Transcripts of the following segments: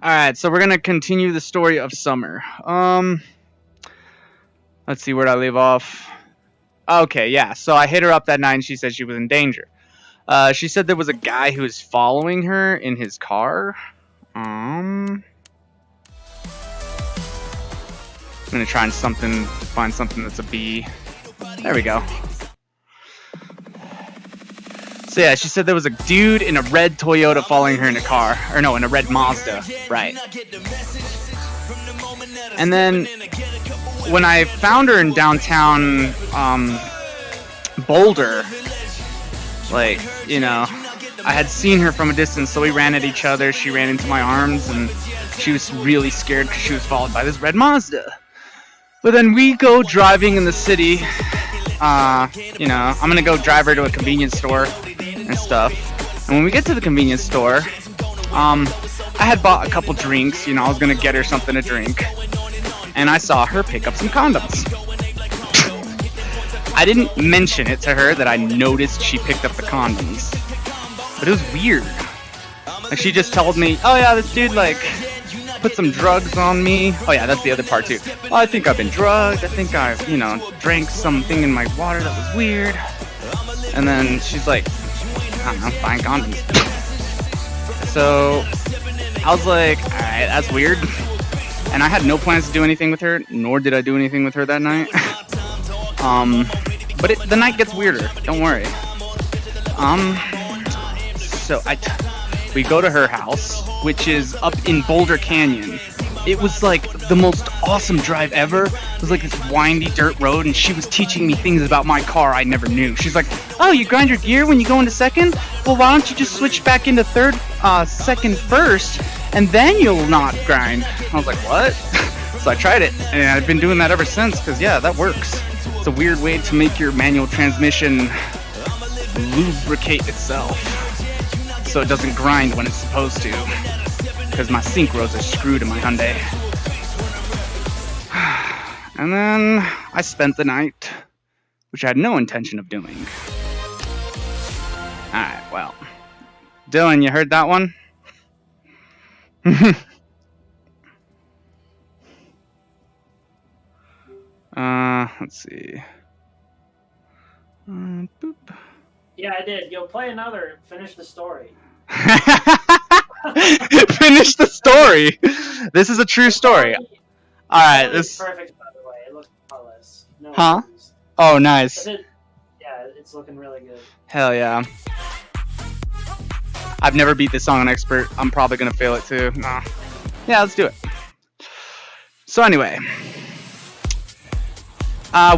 Alright, so we're gonna continue the story of Summer. Let's see, where'd I leave off? Okay, yeah, so I hit her up that night and she said she was in danger. She said there was a guy who was following her in his car. I'm gonna try and find something that's a B. There we go. So yeah, she said there was a dude in a red Toyota following her in a car. Or no, in a red Mazda. Right. And then when I found her in downtown Boulder, like, you know, I had seen her from a distance, so we ran at each other. She ran into my arms, and she was really scared because she was followed by this red Mazda. But then we go driving in the city. You know, I'm gonna go drive her to a convenience store and stuff. And when we get to the convenience store, I had bought a couple drinks. You know, I was gonna get her something to drink, and I saw her pick up some condoms. I didn't mention it to her that I noticed she picked up the condoms, but it was weird. Like, she just told me, "Oh yeah, this dude like put some drugs on me." Oh yeah, that's the other part too. "Oh, I think I've been drugged. I think I've, you know, drank something in my water that was weird." And then she's like, "I don't know, buying condoms." So I was like, "Alright, that's weird." And I had no plans to do anything with her, nor did I do anything with her that night. But the night gets weirder. Don't worry. So we go to her house, which is up in Boulder Canyon. It was like the most awesome drive ever. It was like this windy dirt road, and she was teaching me things about my car I never knew. She's like, "Oh, you grind your gear when you go into second? Well, why don't you just switch back into second first, and then you'll not grind." I was like, "What?" So I tried it, and I've been doing that ever since, because yeah, that works. It's a weird way to make your manual transmission lubricate itself, so it doesn't grind when it's supposed to, because my synchros are screwed in my Hyundai. And then I spent the night, which I had no intention of doing. Alright, well. Dylan, you heard that one? Let's see. Boop. Yeah, I did. You'll play another. Finish the story. Finish the story. This is a true story. All right. This is perfect, by the way. It looks flawless. No huh? Issues. Oh, nice. Yeah, it's looking really good. Hell yeah. I've never beat this song on expert. I'm probably gonna fail it too. Nah. Yeah, let's do it. So anyway,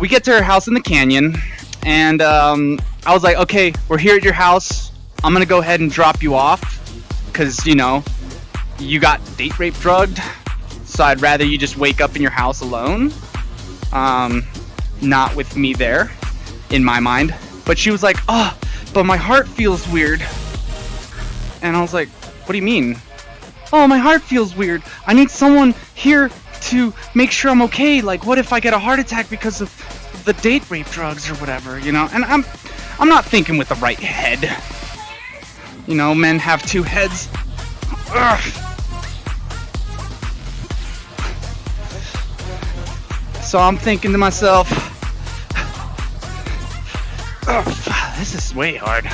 we get to her house in the canyon, and I was like, "Okay, we're here at your house. I'm gonna go ahead and drop you off, because, you know, you got date rape drugged, so I'd rather you just wake up in your house alone, not with me there, in my mind." But she was like, "Oh, but my heart feels weird." And I was like, "What do you mean?" "Oh, my heart feels weird. I need someone here to make sure I'm okay. Like, what if I get a heart attack because of the date rape drugs or whatever, you know?" And I'm not thinking with the right head. You know, men have two heads. Ugh. So I'm thinking to myself, "Ugh, this is way hard."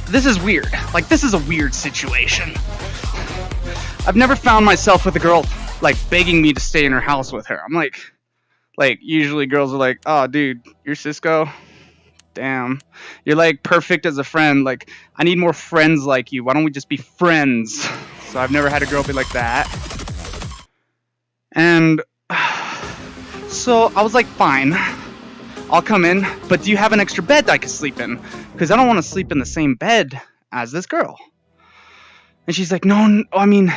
This is weird. Like, this is a weird situation. I've never found myself with a girl, like, begging me to stay in her house with her. I'm like, usually girls are like, "Oh, dude, you're Cisco? Damn. You're, like, perfect as a friend. Like, I need more friends like you. Why don't we just be friends?" So I've never had a girl be like that. And so I was like, "Fine. I'll come in, but do you have an extra bed that I can sleep in? Because I don't want to sleep in the same bed as this girl." And she's like, "No, I mean..."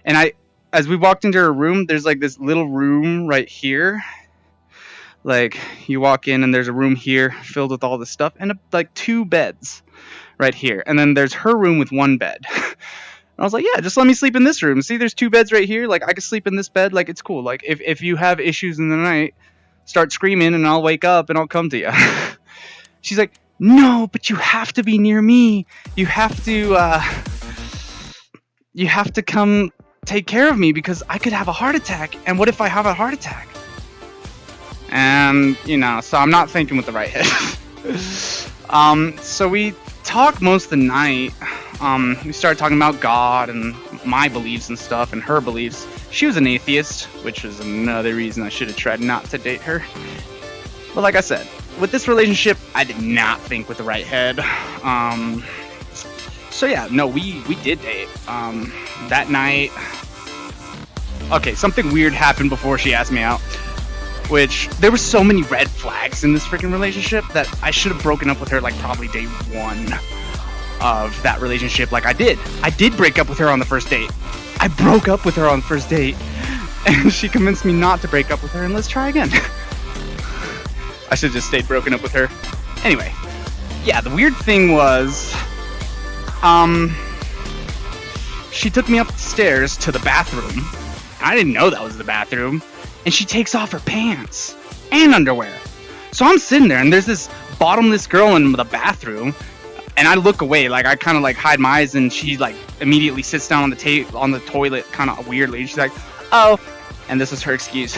And as we walked into her room, there's like this little room right here. Like, you walk in and there's a room here filled with all this stuff, and like 2 beds right here. And then there's her room with 1 bed. And I was like, "Yeah, just let me sleep in this room. See, there's 2 beds right here. Like, I can sleep in this bed. Like, it's cool. Like, if you have issues in the night, start screaming and I'll wake up and I'll come to you." She's like, no, but you have to be near me. You have to come take care of me because I could have a heart attack. And what if I have a heart attack? And, so I'm not thinking with the right head. So we talked most of the night. We started talking about God and my beliefs and stuff and her beliefs. She was an atheist, which was another reason I should have tried not to date her. But like I said, with this relationship, I did not think with the right head. So yeah, no, we did date. That night, okay, something weird happened before she asked me out. Which, there were so many red flags in this freaking relationship that I should have broken up with her like probably day one of that relationship. Like I did break up with her on the first date. I broke up with her on the first date and she convinced me not to break up with her and let's try again. I should have just stayed broken up with her. Anyway, yeah, the weird thing was, she took me upstairs to the bathroom. I didn't know that was the bathroom. And she takes off her pants and underwear. So I'm sitting there and there's this bottomless girl in the bathroom. And I look away, like I kind of like hide my eyes and she like immediately sits down on the toilet kind of weirdly. She's like, oh, and this is her excuse.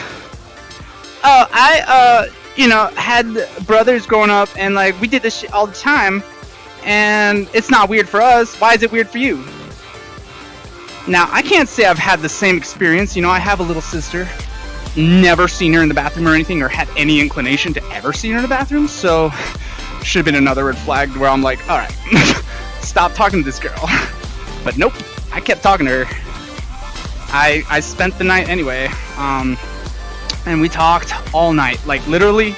Oh, I had brothers growing up and like we did this shit all the time. And it's not weird for us. Why is it weird for you? Now, I can't say I've had the same experience. I have a little sister. Never seen her in the bathroom or anything, or had any inclination to ever see her in the bathroom, so should have been another red flag where I'm like, alright, stop talking to this girl. But nope, I kept talking to her. I spent the night anyway, and we talked all night, like literally,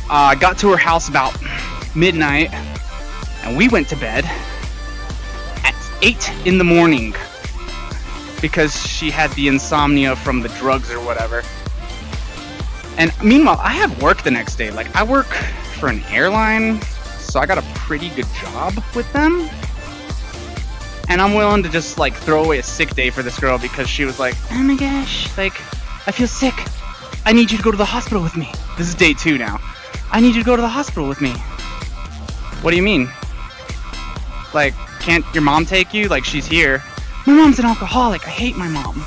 got to her house about midnight, and we went to bed at 8 in the morning, because she had the insomnia from the drugs or whatever. And meanwhile, I have work the next day. Like, I work for an airline, so I got a pretty good job with them. And I'm willing to just, like, throw away a sick day for this girl because she was like, oh my gosh, like, I feel sick. I need you to go to the hospital with me. This is day 2 now. I need you to go to the hospital with me. What do you mean? Like, can't your mom take you? Like, she's here. My mom's an alcoholic. I hate my mom.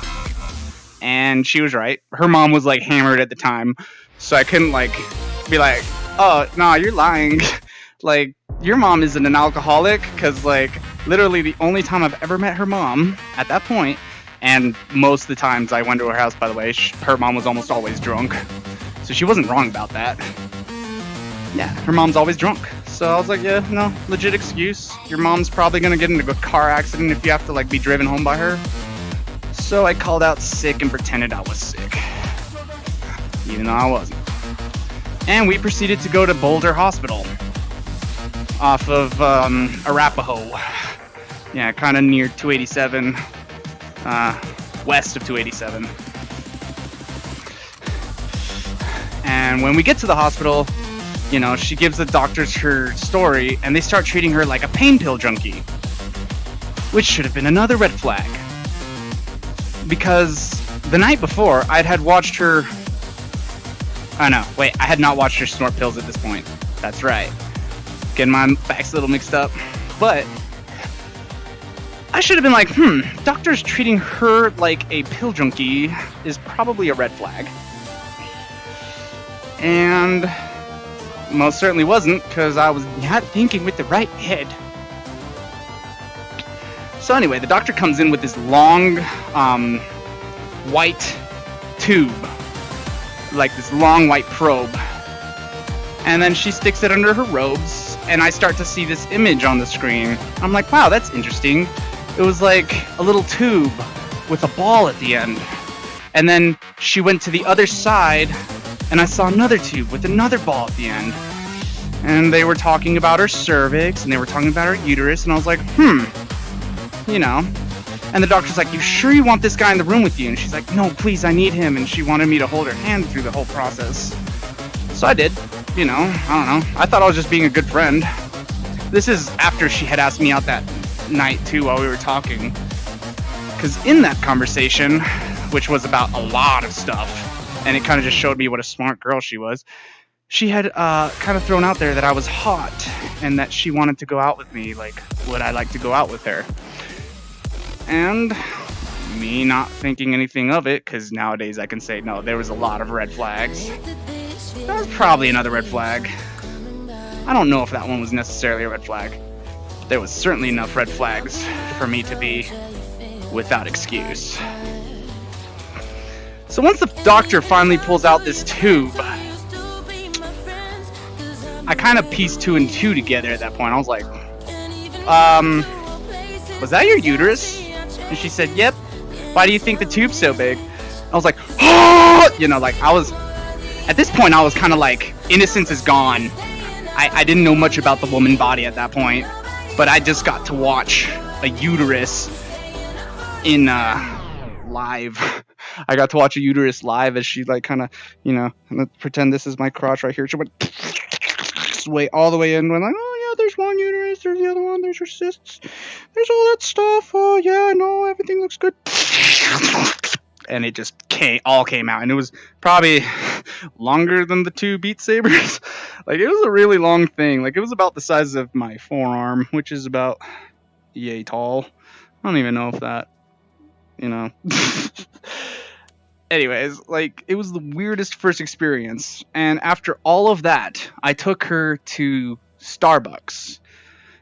And she was right. Her mom was like hammered at the time. So I couldn't like be like, oh, no, you're lying. Like, your mom isn't an alcoholic. Because like literally the only time I've ever met her mom at that point, and most of the times I went to her house, by the way, her mom was almost always drunk. So she wasn't wrong about that. Yeah, her mom's always drunk. So I was like, yeah, no, legit excuse. Your mom's probably gonna get into a car accident if you have to like be driven home by her. So I called out sick and pretended I was sick, even though I wasn't. And we proceeded to go to Boulder Hospital off of Arapahoe. Yeah, kind of near 287, west of 287. And when we get to the hospital, she gives the doctors her story, and they start treating her like a pain pill junkie, which should have been another red flag. Because the night before, I had watched her... Oh no, wait, I had not watched her snort pills at this point. That's right. Getting my facts a little mixed up. But I should have been like, doctors treating her like a pill junkie is probably a red flag. And most certainly wasn't, because I was not thinking with the right head. So anyway, the doctor comes in with this long, white tube, like this long white probe, and then she sticks it under her robes, and I start to see this image on the screen. I'm like, wow, that's interesting. It was like a little tube with a ball at the end, and then she went to the other side, and I saw another tube with another ball at the end, and they were talking about her cervix, and they were talking about her uterus, and I was like, And the doctor's like, you sure you want this guy in the room with you? And she's like, no, please, I need him. And she wanted me to hold her hand through the whole process. So I did. I don't know. I thought I was just being a good friend. This is after she had asked me out that night, too, while we were talking. Because in that conversation, which was about a lot of stuff, and it kind of just showed me what a smart girl she was, she had kind of thrown out there that I was hot and that she wanted to go out with me. Like, would I like to go out with her? And me not thinking anything of it, because nowadays I can say no, there was a lot of red flags. That was probably another red flag. I don't know if that one was necessarily a red flag. There was certainly enough red flags for me to be without excuse. So once the doctor finally pulls out this tube, I kind of pieced 2 and 2 together at that point. I was like, was that your uterus? And she said, yep. Why do you think the tube's so big? I was like, oh! You know, like, I was, at this point, I was kind of like, innocence is gone. I didn't know much about the woman body at that point, but I just got to watch a uterus in, live. I got to watch a uterus live as she, like, kind of, you know, pretend this is my crotch right here. She went way all the way in, went like, oh yeah, there's one uterus, there's the other one, there's your cysts, there's all that stuff. Oh yeah, I know, everything looks good. And it just all came out, and it was probably longer than the 2 Beat Sabers. Like, it was a really long thing. Like, it was about the size of my forearm, which is about yay tall. I don't even know if that, you know. Anyways, like, it was the weirdest first experience. And after all of that, I took her to Starbucks.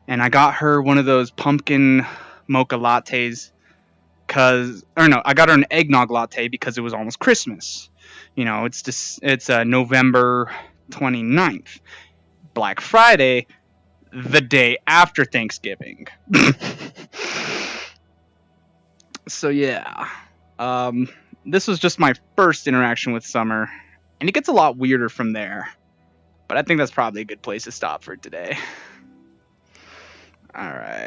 And I got her one of those pumpkin mocha lattes. I got her an eggnog latte because it was almost Christmas. You know, it's November 29th. Black Friday, the day after Thanksgiving. So, yeah. This was just my first interaction with Summer, and it gets a lot weirder from there. But I think that's probably a good place to stop for today. Alright.